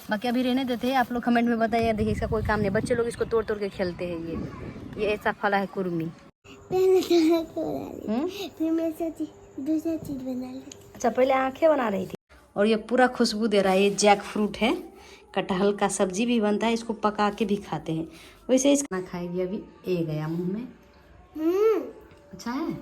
बाकी अभी रहने देते हैं, आप लोग कमेंट में बताइए। देखिए इसका कोई काम नहीं, बच्चे लोग इसको तोड़ तोड़ के खेलते हैं। ये ऐसा फला है कुर्मी। दूसरा चीज बना ली। अच्छा पहले आंखें बना रही थी। और ये पूरा खुशबू दे रहा है। ये जैक फ्रूट है, कटहल का सब्जी भी बनता है, इसको पका के भी खाते हैं। वैसे इसका खाना खाएगी। अभी ए गया मुंह में। अच्छा है।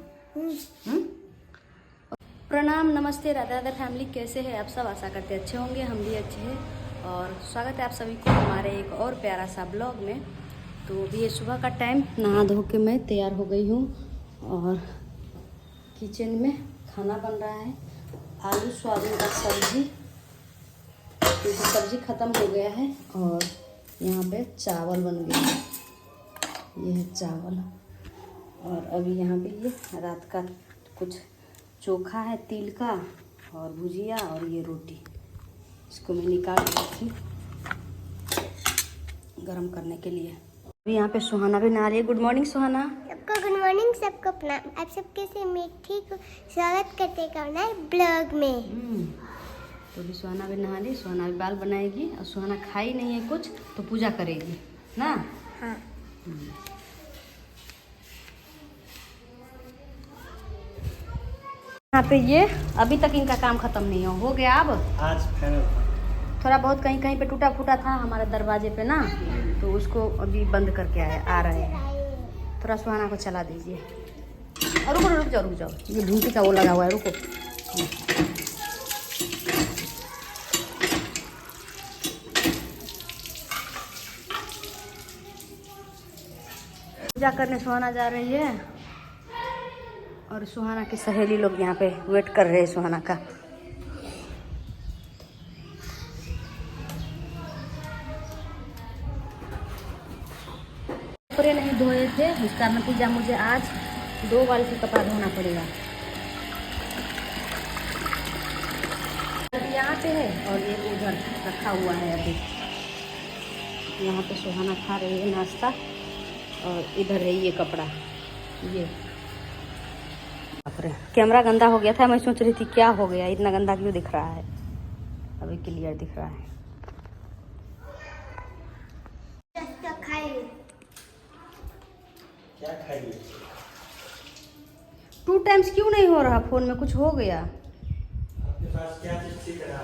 प्रणाम, नमस्ते, राधा राधा फैमिली, कैसे हैं आप सब? आशा करते अच्छे होंगे, हम भी अच्छे हैं। और स्वागत है आप सभी को हमारे एक और प्यारा सा ब्लॉग में। तो अभी ये सुबह का टाइम, नहा धो के मैं तैयार हो गई हूँ और किचन में खाना बन रहा है। आलू सोयाबीन का सब्जी, क्योंकि सब्जी ख़त्म हो गया है। और यहाँ पे चावल बन गया है, ये है चावल। और अभी यहाँ पे ये रात का कुछ चोखा है तिल का, और भुजिया, और ये रोटी। इसको मैं निकाल रखी गरम करने के लिए। अभी यहाँ पे सुहाना भी नहा रही है। गुड मॉर्निंग सुहाना। सबको गुड मॉर्निंग, सबको प्रणाम। आप सब कैसे? मैं ठीक हूँ। स्वागत करते करना है ब्लॉग में। तो अभी सुहाना भी नहा ली, सुहाना भी बाल बनाएगी। और सुहाना खाई नहीं है कुछ, तो पूजा करेगी ना। हाँ। यहाँ पे ये अभी तक इनका काम खत्म नहीं हो गया। अब आज फाइनल थोड़ा बहुत कहीं कहीं पे टूटा फूटा था हमारे दरवाजे पे ना, तो उसको अभी बंद करके आ रहे हैं। थोड़ा सुहाना को चला दीजिए। और रुक जाओ, ये भूसी का वो लगा हुआ है, रुको। पूजा करने सुहाना जा रही है, और सुहाना की सहेली लोग यहाँ पे वेट कर रहे हैं सुहाना का। कपड़े नहीं धोए थे, इसका नतीजा मुझे आज 2 बार से कपड़ा धोना पड़ेगा। अभी यहाँ पे है और ये उधर रखा हुआ है। अभी यहाँ पे सुहाना खा रही है नाश्ता, और इधर है ये कपड़ा। ये कैमरा गंदा हो गया था, मैं सोच रही थी क्या हो गया, इतना गंदा क्यों दिख रहा है। अभी क्लियर दिख रहा है। क्या खाइए? 2 टाइम्स क्यों नहीं हो रहा? फोन में कुछ हो गया। आपके पास क्या चीज ठीक रहा?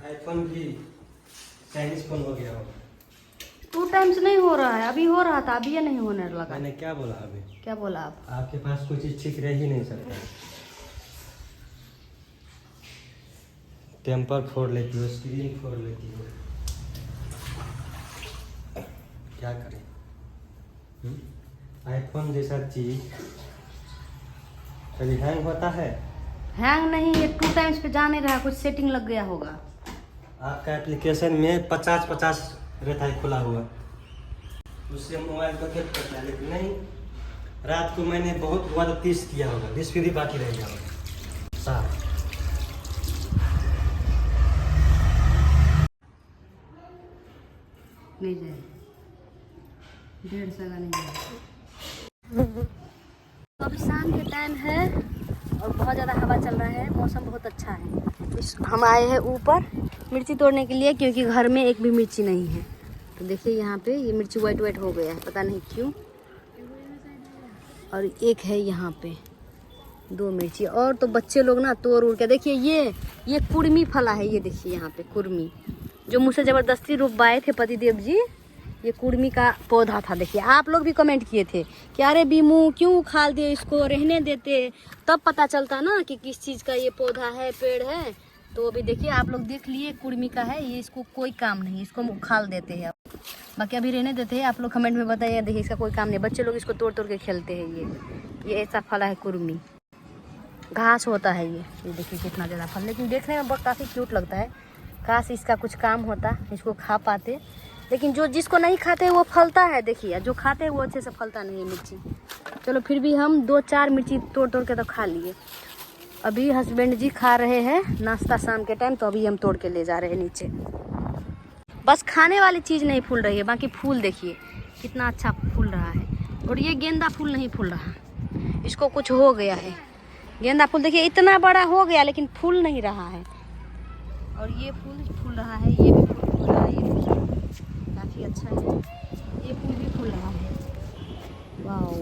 आईफोन भी चाइनीज फोन हो गया हो। 2 टाइम्स नहीं हो रहा है, अभी हो रहा था, अभी ये नहीं होने लगा। मैंने क्या बोला अभी? क्या बोला आप? आपके पास कोई चीज ठीक रह ही नहीं सकता। टेम्पर फोड़ लेती हो, स्क्रीन फोड़ लेती हो, क्या करें? आईफोन जैसा चीज कभी हैंग होता है? हैंग नहीं, ये 2 टाइम्स पे जा नहीं रहा, कुछ सेटिंग लग गया होगा। आपका एप्लीकेशन में 50-50 रहता है खुला हुआ, उससे मोबाइल का फिर करता है, लेकिन नहीं, रात को मैंने बहुत हुआ तो 30 किया होगा, 20 फिर भी बाकी रह गया होगा। साफ नहीं जाए, 1.5 सगा नहीं जाए। तो अभी शाम के टाइम है और बहुत ज़्यादा हवा चल रहा है, मौसम बहुत अच्छा है। हम आए हैं ऊपर मिर्ची तोड़ने के लिए, क्योंकि घर में एक भी मिर्ची नहीं है। तो देखिए यहाँ पे ये मिर्ची वाइट हो गया है, पता नहीं क्यों। और एक है यहाँ पे 2 मिर्ची, और तो बच्चे लोग ना तोड़ उड़ के। देखिए ये कुर्मी फला है, ये देखिए यहाँ पे कुर्मी, जो मुझसे ज़बरदस्ती रोपवाए थे पतिदेव जी। ये कुर्मी का पौधा था। देखिए आप लोग भी कमेंट किए थे कि अरे बीमू क्यों उखाड़ दिए, इसको रहने देते, तब पता चलता ना कि किस चीज़ का ये पौधा है, पेड़ है। तो अभी देखिए आप लोग देख लिए, कुर्मी का है ये, इसको कोई काम नहीं, इसको उखाड़ देते हैं। बाकी अभी रहने देते हैं, आप लोग कमेंट में बताइए। देखिए इसका कोई काम नहीं, बच्चे लोग इसको तोड़ तोड़ के खेलते हैं। ये ऐसा फला है कुर्मी, घास होता है ये देखिए कितना ज़्यादा फल, लेकिन देखने में बहुत काफ़ी क्यूट लगता है। काश इसका कुछ काम होता, इसको खा पाते, लेकिन जिसको नहीं खाते वो फलता है। देखिए जो खाते हैं वो अच्छे से फलता नहीं है मिर्ची। चलो फिर भी हम 2-4 मिर्ची तोड़ तोड़ के तो खा लिए। अभी हस्बैंड जी खा रहे हैं नाश्ता शाम के टाइम, तो अभी हम तोड़ के ले जा रहे हैं नीचे। बस खाने वाली चीज़ नहीं फूल रही है, बाकी फूल देखिए कितना अच्छा फूल रहा है। और ये गेंदा फूल नहीं फूल रहा, इसको कुछ हो गया है। गेंदा फूल देखिए इतना बड़ा हो गया लेकिन फूल नहीं रहा है। और ये फूल फूल रहा है, ये भी फूल फूल रहा है, ये फूल काफ़ी अच्छा है, ये फूल भी फूल रहा है। वाओ,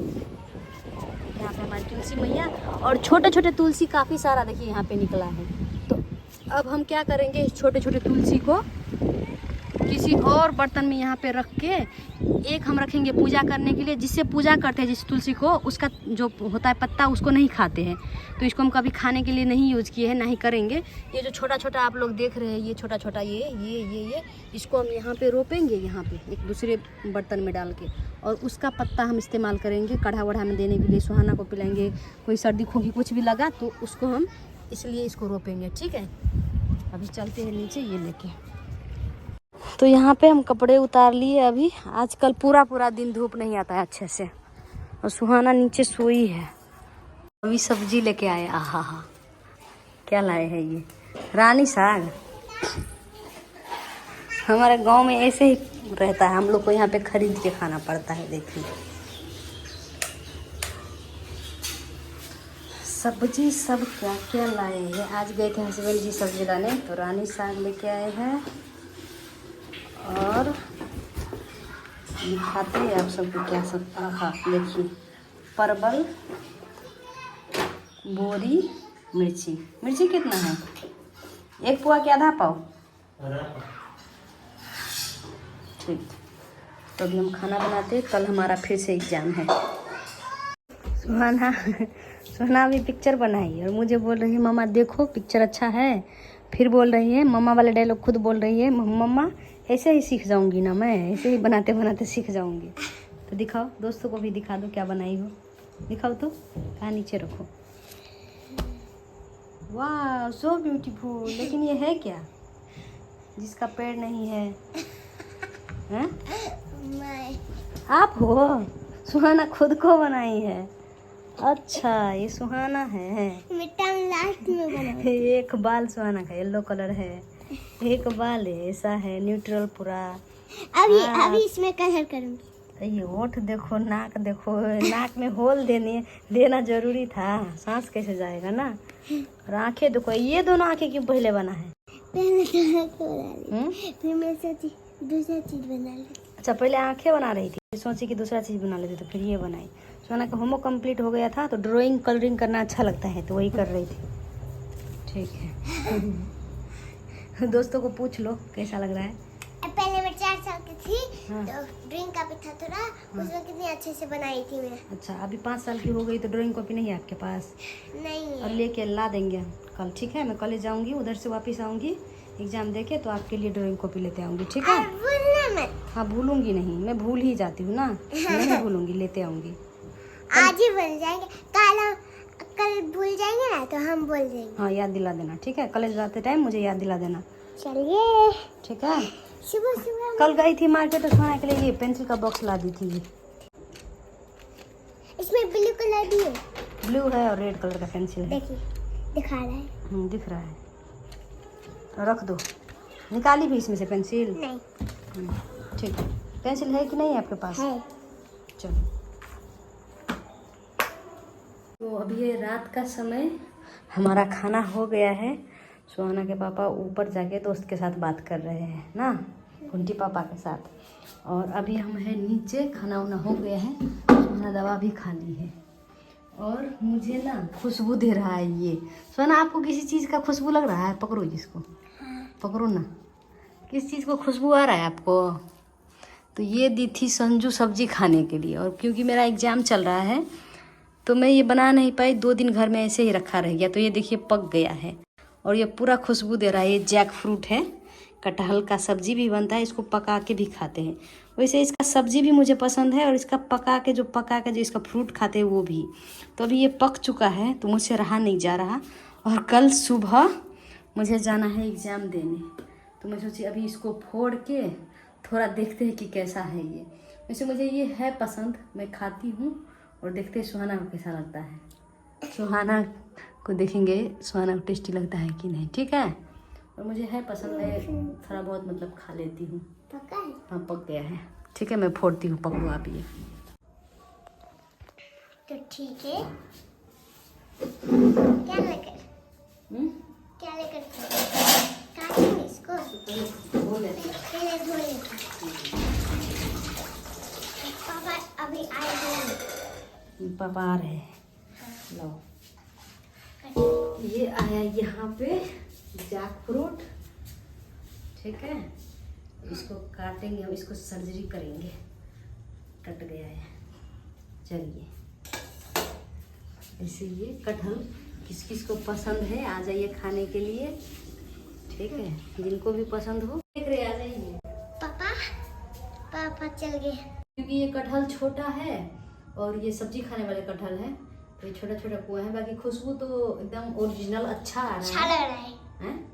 यहाँ पे हमारी तुलसी मैया और छोटे छोटे तुलसी काफ़ी सारा देखिए यहाँ पे निकला है। तो अब हम क्या करेंगे, इस छोटे छोटे तुलसी को किसी और बर्तन में यहाँ पे रख के एक हम रखेंगे पूजा करने के लिए, जिससे पूजा करते हैं जिस तुलसी को, उसका जो होता है पत्ता उसको नहीं खाते हैं, तो इसको हम कभी खाने के लिए नहीं यूज़ किए हैं, ना ही करेंगे। ये जो छोटा छोटा आप लोग देख रहे हैं, ये छोटा छोटा ये इसको हम यहाँ पे रोपेंगे, यहाँ पे एक दूसरे बर्तन में डाल के, और उसका पत्ता हम इस्तेमाल करेंगे काढ़ा वाढ़ा में देने के लिए, सुहाना को पिलाएंगे, कोई सर्दी खोखी कुछ भी लगा तो उसको हम इसलिए इसको रोपेंगे। ठीक है, अभी चलते हैं नीचे ये लेके। तो यहाँ पे हम कपड़े उतार लिए। अभी आजकल पूरा दिन धूप नहीं आता है अच्छे से, और सुहाना नीचे सोई है। अभी सब्जी लेके आए, आहा हा, क्या लाए हैं ये, रानी साग। हमारे गांव में ऐसे ही रहता है, हम लोग को यहाँ पे खरीद के खाना पड़ता है। देखिए सब्जी सब क्या क्या लाए हैं। आज गए थे हस्बैंड जी सब्जी लाने, तो रानी साग लेके आए हैं। और दिखाते हैं आप सबको क्या सब। हाँ देखिए, परवल, बोरी, मिर्ची। मिर्ची कितना है, एक पुआ के आधा पाव। ठीक, तो अभी हम खाना बनाते। कल हमारा फिर से एग्ज़ाम है। सुहाना अभी पिक्चर बनाई और मुझे बोल रही है मम्मा देखो पिक्चर अच्छा है। फिर बोल रही है, मम्मा वाले डायलॉग खुद बोल रही है, मम्मा ऐसे ही सीख जाऊंगी ना, मैं ऐसे ही बनाते बनाते सीख जाऊंगी। तो दिखाओ, दोस्तों को भी दिखा दो क्या बनाई हो, दिखाओ तो, कहाँ नीचे रखो। वाह सो ब्यूटीफुल। लेकिन ये है क्या जिसका पैर नहीं है, हैं? आप हो? सुहाना खुद को बनाई है। अच्छा ये सुहाना है। लास्ट में बना। एक बाल सुहाना का येलो कलर है, एक बाल ऐसा है न्यूट्रल पूरा। अभी इसमें कलर करूंगी। ये होठ देखो, नाक देखो, नाक में होल देना जरूरी था, सांस कैसे जाएगा ना। और आंखें देखो, ये दोनों आंखें क्यों पहले बना है? पहले फिर मैं सोची दूसरा चीज बना ली। अच्छा पहले आंखें बना रही थी, सोची कि दूसरा चीज बना लेती, तो फिर ये बनाई। सोना का होमवर्क कंप्लीट हो गया था, तो ड्राइंग कलरिंग करना अच्छा लगता है, तो वही कर रही थी। ठीक है। दोस्तों को पूछ लो कैसा लग रहा है। पहले मैं 4 साल की थी। हाँ। तो ड्राइंग कॉपी था थोड़ा, उसमें कितनी अच्छे से बनाई थी मैं। अच्छा अभी 5 साल की हो गई तो ड्राइंग कॉपी नहीं है आपके पास? नहीं और लेके ला देंगे कल। ठीक है, मैं कॉलेज जाऊंगी, उधर से वापस आऊंगी एग्जाम देके, तो आपके लिए ड्राइंग कॉपी लेते आऊंगी। ठीक है, भूलना मत। हाँ भूलूंगी नहीं, मैं भूल ही जाती हूँ ना, नहीं भूलूंगी, लेते आऊंगी। आज ही भूल जाएंगे, कल भूल जाएंगे ना तो हम बोल देंगे। हाँ याद दिला देना, ठीक है, कॉलेज जाते टाइम मुझे याद दिला देना। चलिए, ठीक है। सुबह सुबह कल गई थी मार्केट, तो खाने के लिए ये पेंसिल का बॉक्स ला दी थी। इसमें ब्लू कलर भी है। ब्लू है और रेड कलर का पेंसिल है। देखिए दिखा रहा है। दिख रहा है, रख दो। निकाली भी इसमें से पेंसिल? नहीं। ठीक है, पेंसिल है कि नहीं है आपके पास? है। चलो, तो अभी ये रात का समय, हमारा खाना हो गया है। सुहाना के पापा ऊपर जाके दोस्त के साथ बात कर रहे हैं ना, कुंटी पापा के साथ। और अभी हम हैं नीचे, खाना वाना हो गया है, सुहाना दवा भी खा ली है। और मुझे ना खुशबू दे रहा है ये। सुहाना आपको किसी चीज़ का खुशबू लग रहा है? पकड़ो जिसको, पकड़ो ना, किस चीज़ को खुशबू आ रहा है आपको? तो ये दी थी संजू सब्जी खाने के लिए, और क्योंकि मेरा एग्ज़ाम चल रहा है तो मैं ये बना नहीं पाई, 2 दिन घर में ऐसे ही रखा रह गया। तो ये देखिए पक गया है और ये पूरा खुशबू दे रहा है। ये जैक फ्रूट है, कटहल का सब्जी भी बनता है, इसको पका के भी खाते हैं। वैसे इसका सब्जी भी मुझे पसंद है, और इसका पका के जो इसका फ्रूट खाते हैं वो भी। तो अभी ये पक चुका है, तो मुझसे रहा नहीं जा रहा। और कल सुबह मुझे जाना है एग्ज़ाम देने, तो मैं सोची अभी इसको फोड़ के थोड़ा देखते हैं कि कैसा है ये। वैसे मुझे ये है पसंद, मैं खाती हूँ, और देखते हैं सुहाना को कैसा लगता है। सुहाना को देखेंगे सुहाना को टेस्टी लगता है कि नहीं। ठीक है, और मुझे है पसंद, मैं थोड़ा बहुत मतलब खा लेती हूँ। पका है? हाँ पक गया है। ठीक है, मैं फोड़ती हूँ, पकड़ो आप ये। तो ठीक है। क्या लेकर काटेंगे इसको? पहले धो लेते। पापा अभी आए पापा आ रहे हैं। लो ये आया यहाँ पे जैक फ्रूट, ठीक है। इसको काटेंगे, हम इसको सर्जरी करेंगे। कट गया है, चलिए। ऐसे ये कटहल किस किस को पसंद है आ जाइए खाने के लिए, ठीक है। जिनको भी पसंद हो देख रहे आ जाइए। पापा चल गए क्योंकि ये कटहल छोटा है और ये सब्जी खाने वाले कटहल है, तो ये छोटा छोटा कुआ है। बाकी खुशबू तो एकदम ओरिजिनल अच्छा आ रहा है। लग रहा है। हैं?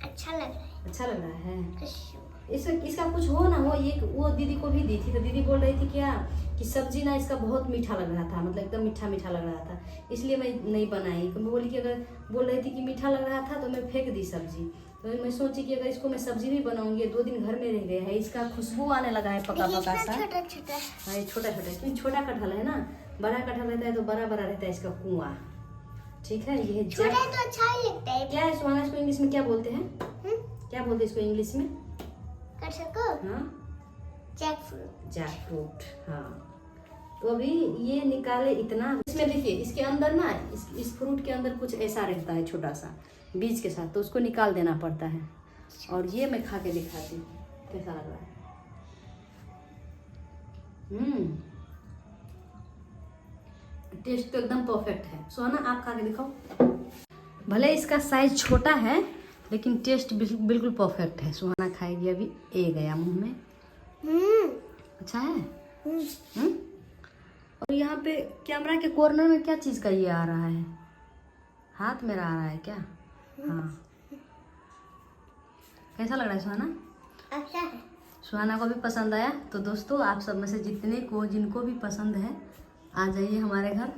अच्छा लग रहा है। अच्छा लग रहा है। खुशबू। इसका कुछ हो ना हो, ये वो दीदी को भी दी थी, तो दीदी बोल रही थी क्या कि सब्जी ना इसका बहुत मीठा लग रहा था, मतलब एकदम मीठा मीठा लग रहा था, इसलिए मैं नहीं बनाई। तो मैं बोली कि अगर बोल रही थी कि मीठा लग रहा था तो मैं फेंक दी सब्जी। तो मैं सोची कि अगर इसको मैं सब्जी भी बनाऊंगी, 2 दिन घर में रह गया है, इसका खुशबू आने लगा है पका पका सा। छोटा छोटा। हाँ ये छोटा छोटा, क्योंकि छोटा कटहल है ना, बड़ा कटहल रहता है तो बड़ा बड़ा रहता है इसका कुआं, ठीक है। ये छोटा तो अच्छा ही लगता है। क्या है सुहाना, इसको इंग्लिश में क्या बोलते हैं? क्या बोलते हैं इसको इंग्लिश में? कटहल। हाँ जैक फ्रूट। जैक फ्रूट, हाँ। तो अभी ये निकाले इतना, इसमें देखिए इसके अंदर ना, इस फ्रूट के अंदर कुछ ऐसा रहता है छोटा सा बीज के साथ, तो उसको निकाल देना पड़ता है। और ये मैं खा के दिखाती हूँ कैसा लग रहा है। टेस्ट तो एकदम परफेक्ट है। सोना आप खा के दिखाओ। भले इसका साइज छोटा है लेकिन टेस्ट बिल्कुल परफेक्ट है। सुहाना खाएगी अभी, ए गया मुंह में। अच्छा है। और यहाँ पे कैमरा के कॉर्नर में क्या चीज़ का ये आ रहा है? हाथ मेरा आ रहा है क्या? हाँ। कैसा लग रहा है सुहाना? अच्छा है। सुहाना को भी पसंद आया। तो दोस्तों आप सब में से जिनको भी पसंद है आ जाइए हमारे घर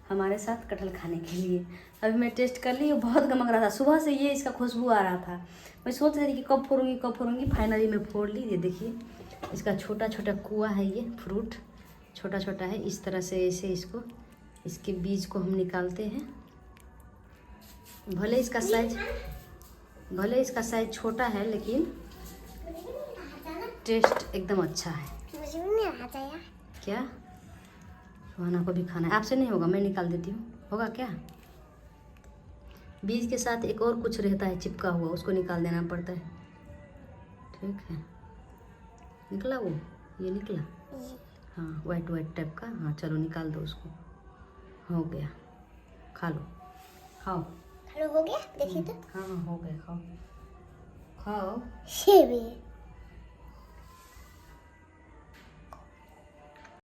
हमारे साथ कटहल खाने के लिए। अभी मैं टेस्ट कर ली, बहुत गमक रहा था सुबह से, ये इसका खुशबू आ रहा था। मैं सोच रही थी कि कब फोड़ूंगी। फाइनली मैं फोड़ ली। ये देखिए इसका छोटा छोटा कुआ है, ये फ्रूट छोटा छोटा है। इस तरह से ऐसे इसके बीज को हम निकालते हैं। भले इसका साइज छोटा है लेकिन टेस्ट एकदम अच्छा है। मुझे भी नहीं आता यार। क्या? सुहाना को भी खाना है। आपसे नहीं होगा, मैं निकाल देती हूँ। होगा क्या? बीज के साथ एक और कुछ रहता है चिपका हुआ, उसको निकाल देना पड़ता है, ठीक है। निकला वो, ये निकला। हाँ वाइट टाइप का। हाँ चलो निकाल दो उसको। हो गया, खा लो, खाओ। हो गया, देखिए तो। हाँ हो गया, खाओ। ये भी